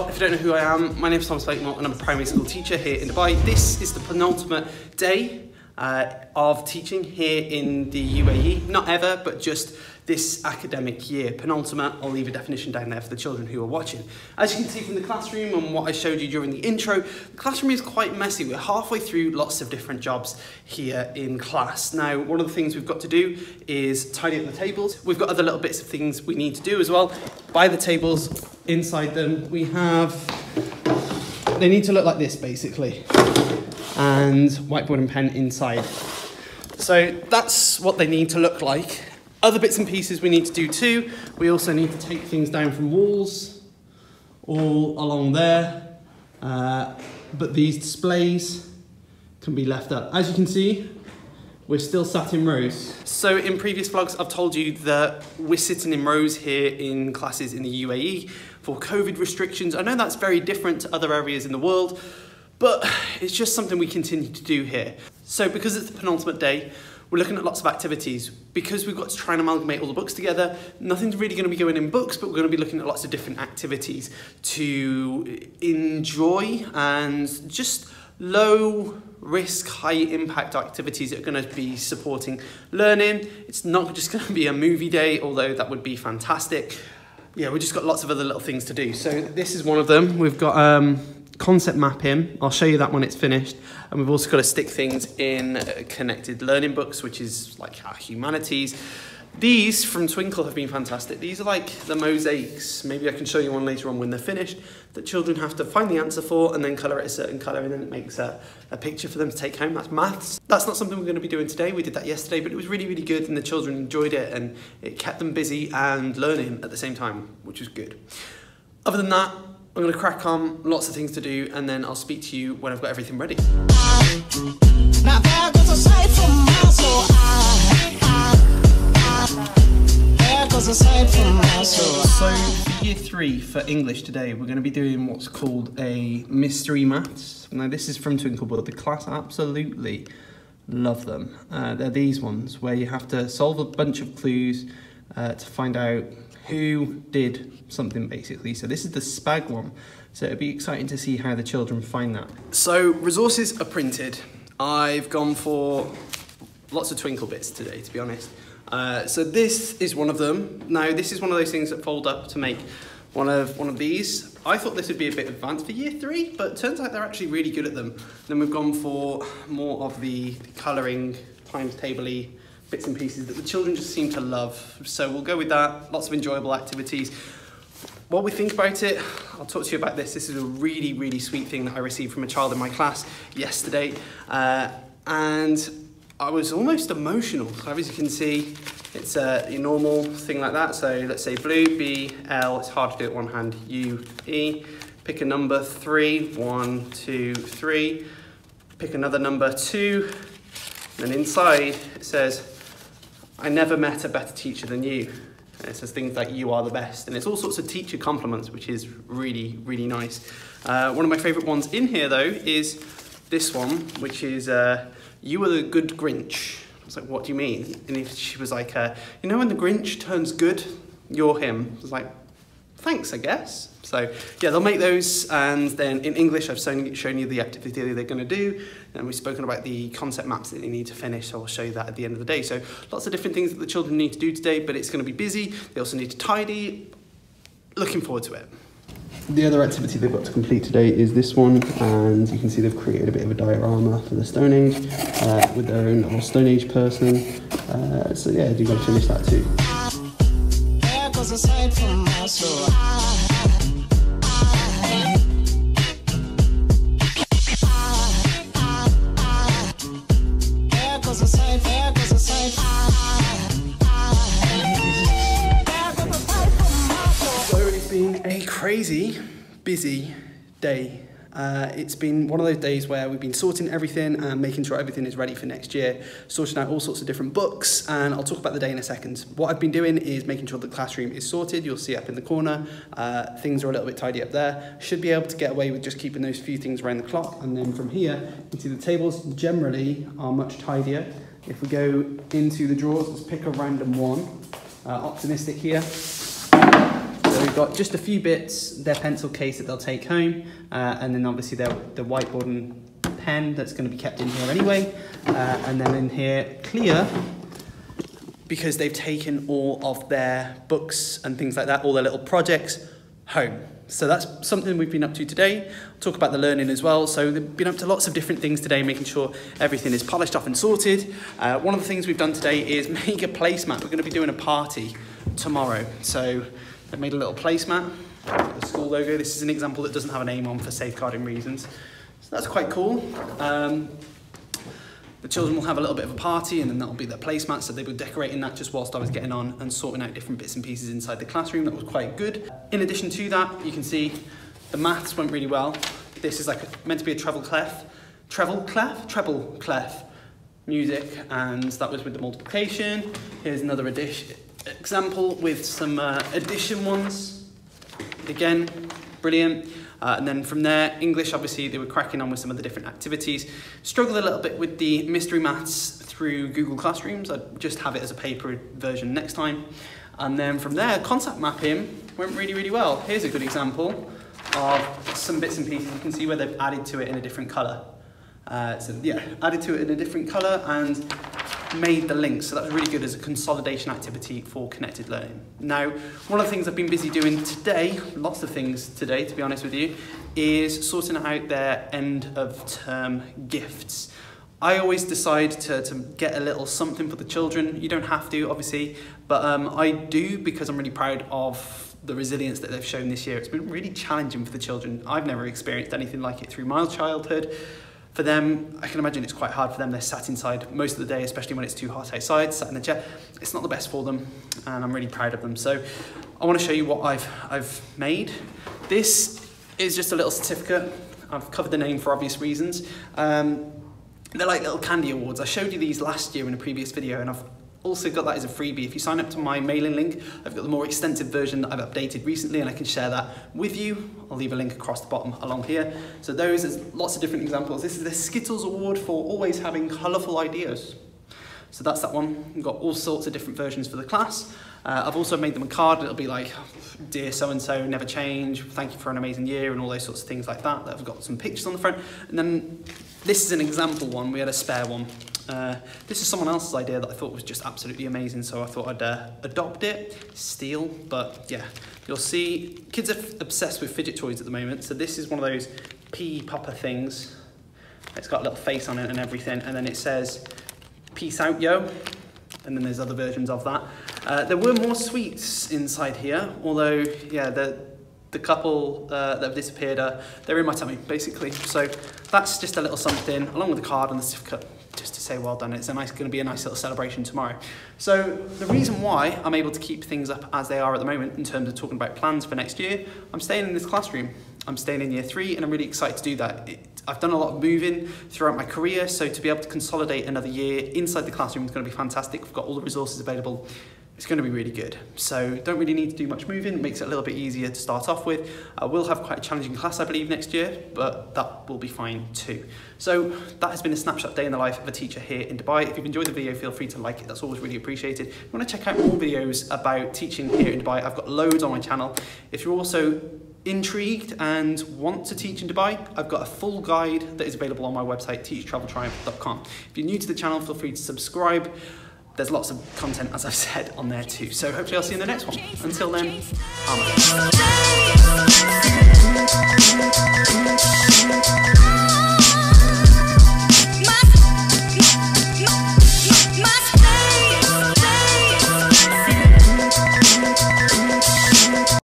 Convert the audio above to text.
Well, if you don't know who I am, my name is Thomas Blakemore and I'm a primary school teacher here in Dubai. This is the penultimate day of teaching here in the UAE. Not ever, but just this academic year. Penultimate, I'll leave a definition down there for the children who are watching. As you can see from the classroom and what I showed you during the intro, the classroom is quite messy. We're halfway through lots of different jobs here in class. Now, one of the things we've got to do is tidy up the tables. We've got other little bits of things we need to do as well. By the tables, inside them, we have, they need to look like this basically, and whiteboard and pen inside. So that's what they need to look like. Other bits and pieces we need to do too. We also need to take things down from walls, all along there. But these displays can be left up. As you can see, we're still sat in rows. So in previous vlogs, I've told you that we're sitting in rows here in classes in the UAE for COVID restrictions. I know that's very different to other areas in the world, but it's just something we continue to do here. So because it's the penultimate day, we're looking at lots of activities. Because we've got to try and amalgamate all the books together, nothing's really going to be going in books, but we're going to be looking at lots of different activities to enjoy and just low risk, high impact activities that are going to be supporting learning. It's not just going to be a movie day, although that would be fantastic. Yeah, we've just got lots of other little things to do. So this is one of them. We've got concept mapping. I'll show you that when it's finished. And we've also got to stick things in connected learning books, which is like our humanities. These from Twinkle have been fantastic. These are like the mosaics. Maybe I can show you one later on when they're finished, that children have to find the answer for and then colour it a certain colour, and then it makes a picture for them to take home. That's maths. That's not something we're going to be doing today. We did that yesterday, but it was really, really good and the children enjoyed it and it kept them busy and learning at the same time, which was good. Other than that, I'm going to crack on, lots of things to do, and then I'll speak to you when I've got everything ready. Now there goes a sight from my soul. There goes a sight from my soul. So, for year 3 for English today, we're going to be doing what's called a mystery maths. Now this is from Twinkle, but the class absolutely love them. They're these ones where you have to solve a bunch of clues to find out who did something basically. So this is the SPAG one. So it'd be exciting to see how the children find that. So resources are printed. I've gone for lots of Twinkle bits today, to be honest. So this is one of them. Now this is one of those things that fold up to make one of these. I thought this would be a bit advanced for year 3, but it turns out they're actually really good at them. Then we've gone for more of the colouring, times table-y bits and pieces that the children just seem to love. So we'll go with that. Lots of enjoyable activities. While we think about it, I'll talk to you about this. This is a really, really sweet thing that I received from a child in my class yesterday. And I was almost emotional. As you can see, it's your normal thing like that. So let's say blue, B, L. It's hard to do it one hand. U, E. Pick a number 3. 1, 2, 3. Pick another number 2. And inside it says, I never met a better teacher than you. And it says things like, you are the best. And it's all sorts of teacher compliments, which is really, really nice. One of my favourite ones in here, though, is this one, which is, you were the good Grinch. I was like, what do you mean? And she was like, you know when the Grinch turns good, you're him. I was like, thanks, I guess. So yeah, they'll make those, and then in English I've shown you the activity they're going to do, and we've spoken about the concept maps that they need to finish, so I'll show you that at the end of the day. So lots of different things that the children need to do today, but it's going to be busy. They also need to tidy. Looking forward to it. The other activity they've got to complete today is this one, and you can see they've created a bit of a diorama for the Stone Age with their own little Stone Age person. So yeah, you've got to finish that too. There goes a sight from my soul. Crazy busy day. It's been one of those days where we've been sorting everything and making sure everything is ready for next year, sorting out all sorts of different books, and I'll talk about the day in a second. What I've been doing is making sure the classroom is sorted. You'll see up in the corner, things are a little bit tidy up there. Should be able to get away with just keeping those few things around the clock, and then from here, you can see the tables generally are much tidier. If we go into the drawers, let's pick a random one. Optimistic here. So they've got just a few bits, their pencil case that they'll take home, and then obviously the whiteboard and pen that's going to be kept in here anyway, and then in here clear, because they've taken all of their books and things like that, all their little projects, home. So that's something we've been up to today. I'll talk about the learning as well. So they've been up to lots of different things today, making sure everything is polished off and sorted. One of the things we've done today is make a placemat. We're going to be doing a party tomorrow. So they've made a little placemat, the school logo. This is an example that doesn't have a name on for safeguarding reasons. So that's quite cool. The children will have a little bit of a party, and then that'll be their placemat, so they were decorating that just whilst I was getting on and sorting out different bits and pieces inside the classroom. That was quite good. In addition to that, you can see the maths went really well. This is meant to be a treble clef music, and that was with the multiplication. Here's another example with some addition ones. Again, brilliant. And then from there, English, obviously, they were cracking on with some of the different activities. Struggled a little bit with the mystery maths through Google Classrooms. I'd just have it as a paper version next time. And then from there, concept mapping went really, really well. Here's a good example of some bits and pieces. You can see where they've added to it in a different colour. So yeah, added to it in a different colour and made the links. So that was really good as a consolidation activity for connected learning. Now, one of the things I've been busy doing today, lots of things today to be honest with you, is sorting out their end of term gifts. I always decide to get a little something for the children. You don't have to, obviously, but I do because I'm really proud of the resilience that they've shown this year. It's been really challenging for the children. I've never experienced anything like it through my childhood. For them, I can imagine it's quite hard for them. They're sat inside most of the day, especially when it's too hot outside, sat in the chair. It's not the best for them, and I'm really proud of them. So I want to show you what I've made. This is just a little certificate. I've covered the name for obvious reasons. They're like little candy awards. I showed you these last year in a previous video, and I've also got that as a freebie. If you sign up to my mailing link, I've got the more extensive version that I've updated recently, and I can share that with you. I'll leave a link across the bottom along here. So there's lots of different examples. This is the Skittles Award for always having colourful ideas. So that's that one. We've got all sorts of different versions for the class. I've also made them a card. It'll be like, dear so-and-so, never change, thank you for an amazing year, and all those sorts of things like that. I've got some pictures on the front. And then this is an example one. We had a spare one. This is someone else's idea that I thought was just absolutely amazing, so I thought I'd adopt it, steal, but yeah. You'll see, kids are obsessed with fidget toys at the moment, so this is one of those pea popper things. It's got a little face on it and everything, and then it says, peace out, yo, and then there's other versions of that. There were more sweets inside here, although, yeah, the couple that have disappeared, they're in my tummy, basically. So that's just a little something, along with the card and the certificate, just to say well done. It's going to be a nice little celebration tomorrow. So the reason why I'm able to keep things up as they are at the moment in terms of talking about plans for next year, I'm staying in this classroom. I'm staying in year 3, and I'm really excited to do that. I've done a lot of moving throughout my career, so to be able to consolidate another year inside the classroom is going to be fantastic. We've got all the resources available. It's going to be really good. So don't really need to do much moving. It makes it a little bit easier to start off with. I will have quite a challenging class, I believe, next year, but that will be fine too. So that has been a snapshot day in the life of a teacher here in Dubai. If you've enjoyed the video, feel free to like it. That's always really appreciated. If you want to check out more videos about teaching here in Dubai, I've got loads on my channel. If you're also intrigued and want to teach in Dubai, I've got a full guide that is available on my website, teachtraveltriumph.com. If you're new to the channel, feel free to subscribe. There's lots of content, as I've said, on there too. So hopefully I'll see you in the next one. Until then, I'm